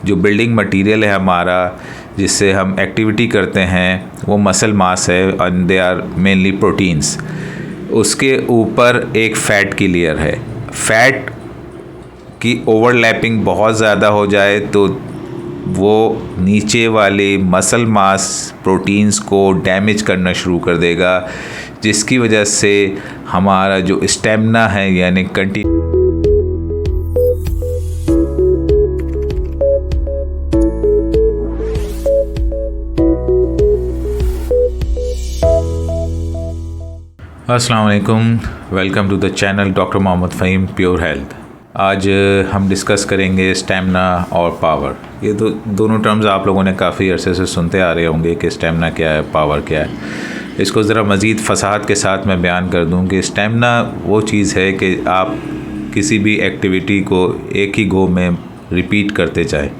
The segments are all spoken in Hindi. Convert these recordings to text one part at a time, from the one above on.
जो बिल्डिंग मटेरियल है हमारा, जिससे हम एक्टिविटी करते हैं, वो मसल मास है and they are mainly proteins. उसके ऊपर एक फ़ैट की लेयर है। फ़ैट की ओवरलैपिंग बहुत ज़्यादा हो जाए तो वो नीचे वाले मसल मास प्रोटीन्स को डैमेज करना शुरू कर देगा, जिसकी वजह से हमारा जो स्टेमिना है यानी अस्सलाम वालेकुम, welcome to the channel doctor Mohammad Faheem pure health. आज हम डिस्कस करेंगे स्टेमिना और पावर। ये तो दोनों टर्म्स आप लोगों ने काफ़ी अरसे से सुनते आ रहे होंगे कि स्टेमिना क्या है, पावर क्या है। इसको ज़रा मज़ीद फसाहत के साथ मैं बयान कर दूं कि स्टेमिना वो चीज़ है कि आप किसी भी एक्टिविटी को एक ही गो में रिपीट करते जाएं,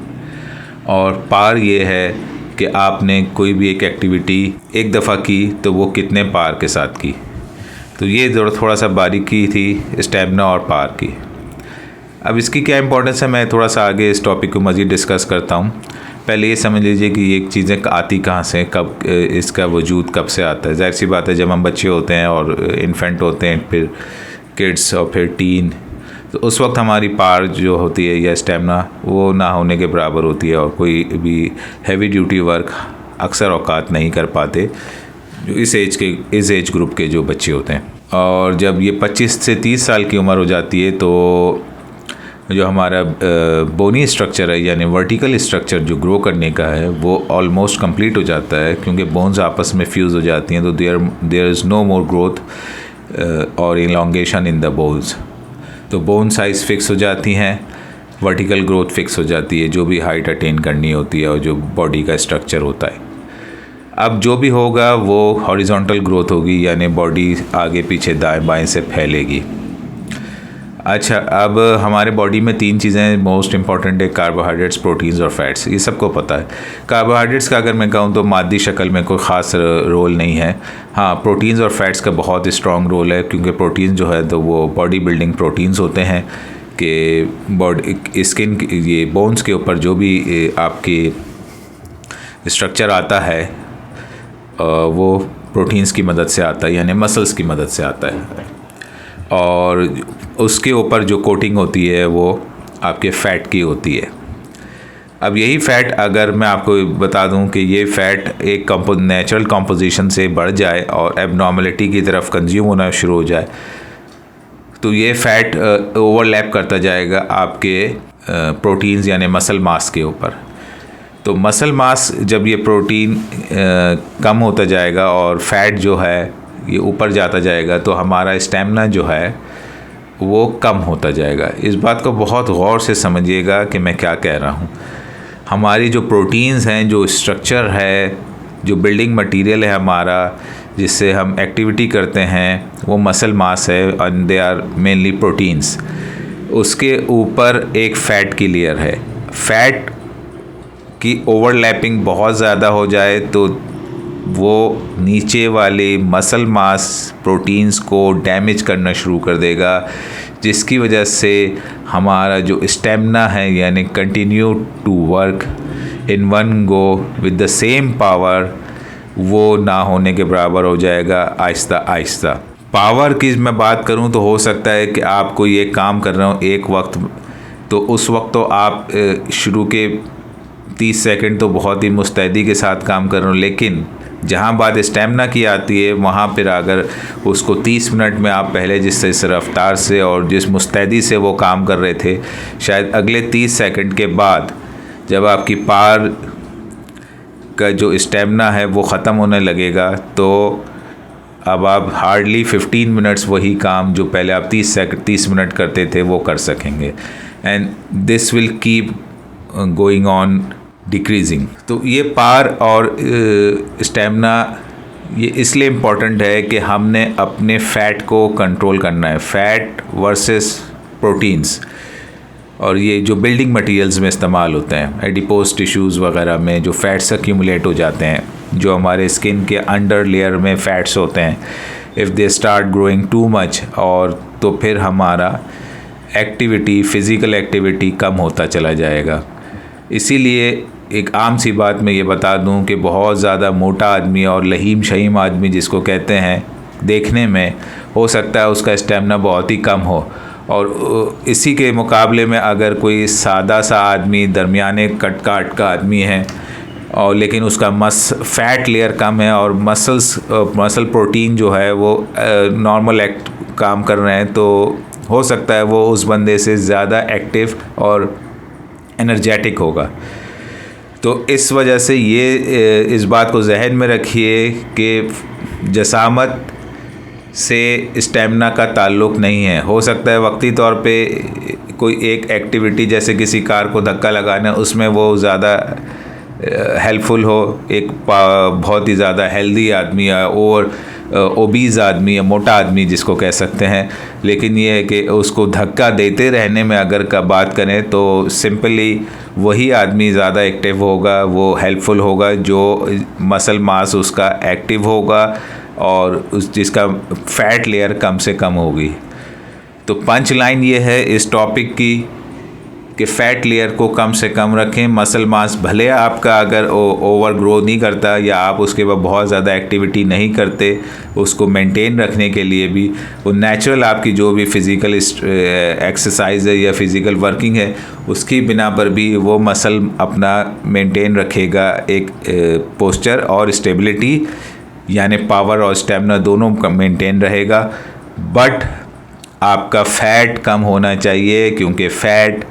और पावर ये है कि आपने कोई भी एक एक्टिविटी एक दफ़ा की तो वो कितने पावर के साथ की। तो ये थोड़ा सा बारीकी थी स्टेमिना और पावर की। अब इसकी क्या इंपॉर्टेंस है, मैं थोड़ा सा आगे इस टॉपिक को मज़ीद डिस्कस करता हूँ। पहले ये समझ लीजिए कि ये चीज़ें आती कहाँ से, कब इसका वजूद कब से आता है। ज़ाहिर सी बात है, जब हम बच्चे होते हैं और इन्फेंट होते हैं, फिर किड्स और फिर टीन, तो उस वक्त हमारी पावर जो होती है या स्टेमिना वो ना होने के बराबर होती है, और कोई भी हैवी ड्यूटी वर्क अक्सर औकात नहीं कर पाते जो इस एज ग्रुप के जो बच्चे होते हैं। और जब ये 25 से 30 साल की उम्र हो जाती है तो जो हमारा बोनी स्ट्रक्चर है यानी वर्टिकल स्ट्रक्चर जो ग्रो करने का है वो ऑलमोस्ट कंप्लीट हो जाता है, क्योंकि बोन्स आपस में फ्यूज़ हो जाती हैं। तो there is no more growth और इलॉन्गेशन इन द बोन्स। तो बोन साइज़ फिक्स हो जाती हैं, वर्टिकल ग्रोथ फिक्स हो जाती है, जो भी हाइट अटेन करनी होती है और जो बॉडी का स्ट्रक्चर होता है। अब जो भी होगा वो हॉरिजॉन्टल ग्रोथ होगी, यानी बॉडी आगे पीछे दाएं बाएं से फैलेगी। अच्छा, अब हमारे बॉडी में 3 चीज़ें मोस्ट इंपॉर्टेंट है, कार्बोहाइड्रेट्स, प्रोटीन्स और फैट्स। ये सबको पता है। कार्बोहाइड्रेट्स का अगर मैं कहूँ तो मादी शक्ल में कोई ख़ास रोल नहीं है। हाँ, प्रोटीन्स और फैट्स का बहुत स्ट्रॉन्ग रोल है, क्योंकि प्रोटीन जो है तो वो बॉडी बिल्डिंग प्रोटीन्स होते हैं कि बॉडी स्किन ये बोन्स के ऊपर जो भी आपके स्ट्रक्चर आता है वो प्रोटीन्स की मदद से आता है, यानी मसल्स की मदद से आता है। और उसके ऊपर जो कोटिंग होती है वो आपके फ़ैट की होती है। अब यही फ़ैट अगर मैं आपको बता दूं कि ये फ़ैट एक नेचुरल कंपोजिशन से बढ़ जाए और एबनॉर्मलिटी की तरफ कंज्यूम होना शुरू हो जाए, तो ये फ़ैट ओवरलैप करता जाएगा आपके प्रोटीन्स यानी मसल मास के ऊपर। तो मसल मास जब ये प्रोटीन कम होता जाएगा और फैट जो है ये ऊपर जाता जाएगा, तो हमारा स्टेमिना जो है वो कम होता जाएगा। इस बात को बहुत गौर से समझिएगा कि मैं क्या कह रहा हूँ। हमारी जो प्रोटीन्स हैं, जो स्ट्रक्चर है, जो बिल्डिंग मटेरियल है हमारा, जिससे हम एक्टिविटी करते हैं, वो मसल मास है and they are mainly proteins. उसके ऊपर एक फ़ैट की लेयर है। फ़ैट की ओवरलैपिंग बहुत ज़्यादा हो जाए तो वो नीचे वाले मसल मास प्रोटीन्स को डैमेज करना शुरू कर देगा, जिसकी वजह से हमारा जो स्टेमिना है यानी continue to work in one go with the same power, वो ना होने के बराबर हो जाएगा आहिस्ता आहिस्ता। पावर की मैं बात करूं तो हो सकता है कि आप कोई एक काम कर रहे हो एक वक्त, तो उस वक्त तो आप शुरू के 30 सेकंड तो बहुत ही मुस्तैदी के साथ काम कर रहे हो, लेकिन जहाँ बात स्टेमिना की आती है वहाँ पर अगर उसको 30 मिनट में आप पहले जिस रफ्तार से और जिस मुस्तैदी से वो काम कर रहे थे, शायद अगले 30 सेकंड के बाद जब आपकी पावर का जो स्टेमिना है वो ख़त्म होने लगेगा, तो अब आप हार्डली 15 मिनट्स वही काम जो पहले आप 30 मिनट करते थे वो कर सकेंगे। And this will keep going on decreasing. तो ये पावर और स्टेमिना ये इसलिए इम्पॉर्टेंट है कि हमने अपने फ़ैट को कंट्रोल करना है, फ़ैट वर्सेस प्रोटीन्स। और ये जो बिल्डिंग मटेरियल्स में इस्तेमाल होते हैं, एडिपोज टिश्यूज़ वगैरह में जो फ़ैट्स एक्यूमुलेट हो जाते हैं, जो हमारे स्किन के अंडर लेयर में फ़ैट्स होते हैं, if they start growing too much, और तो फिर हमारा एक्टिविटी, फ़िज़िकल एक्टिविटी कम होता चला जाएगा। इसीलिए एक आम सी बात मैं ये बता दूं कि बहुत ज़्यादा मोटा आदमी और लहीम शहीम आदमी जिसको कहते हैं, देखने में हो सकता है उसका स्टेमिना बहुत ही कम हो, और इसी के मुकाबले में अगर कोई सादा सा आदमी, दरमियाने कट काट का आदमी है और लेकिन उसका फैट लेयर कम है और मसल प्रोटीन जो है वो नॉर्मल काम कर रहे हैं, तो हो सकता है वो उस बंदे से ज़्यादा एक्टिव और एनर्जेटिक होगा। तो इस वजह से ये इस बात को जहन में रखिए कि जसामत से स्टेमिना का ताल्लुक़ नहीं है। हो सकता है वक्ती तौर पे कोई एक एक्टिविटी जैसे किसी कार को धक्का लगाना, उसमें वो ज़्यादा हेल्पफुल हो, एक बहुत ही ज़्यादा हेल्दी आदमी या और ओबीज़ आदमी या मोटा आदमी जिसको कह सकते हैं, लेकिन ये है कि उसको धक्का देते रहने में अगर का बात करें तो सिंपली वही आदमी ज़्यादा एक्टिव होगा, वो हेल्पफुल होगा जो मसल मास उसका एक्टिव होगा और उस जिसका फ़ैट लेयर कम से कम होगी। तो पंच लाइन ये है इस टॉपिक की कि फ़ैट लेयर को कम से कम रखें। मसल मास भले आपका अगर ओवर ग्रो नहीं करता या आप उसके बाद बहुत ज़्यादा एक्टिविटी नहीं करते, उसको मेंटेन रखने के लिए भी वो नेचुरल आपकी जो भी फ़िज़िकल एक्सरसाइज है या फ़िज़िकल वर्किंग है उसकी बिना पर भी वो मसल अपना मेंटेन रखेगा एक पोस्चर और स्टेबिलिटी, यानी पावर और स्टेमिना दोनों मेंटेन रहेगा। बट आपका फ़ैट कम होना चाहिए क्योंकि फ़ैट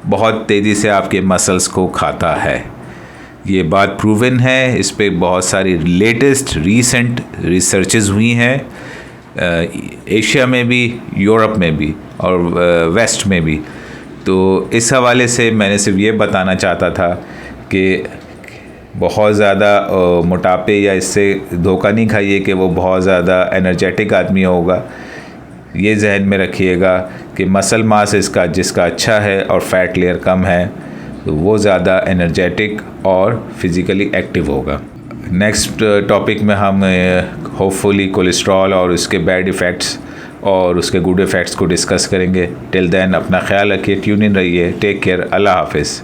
बहुत तेज़ी से आपके मसल्स को खाता है। ये बात प्रूवन है, इस पे बहुत सारी लेटेस्ट रीसेंट रिसर्चेस हुई हैं एशिया में भी, यूरोप में भी और वेस्ट में भी। तो इस हवाले से मैंने सिर्फ ये बताना चाहता था कि बहुत ज़्यादा मोटापे या इससे धोखा नहीं खाइए कि वो बहुत ज़्यादा एनर्जेटिक आदमी होगा। ये जहन में रखिएगा कि मसल मास इसका जिसका अच्छा है और फैट लेयर कम है तो वो ज़्यादा एनर्जेटिक और फिज़िकली एक्टिव होगा। नेक्स्ट टॉपिक में हम होपफुली कोलेस्ट्रॉल और उसके बैड इफ़ेक्ट्स और उसके गुड इफ़ेक्ट्स को डिस्कस करेंगे। टिल देन अपना ख्याल रखिए, ट्यून इन रहिए, टेक केयर, अल्लाह हाफिज़।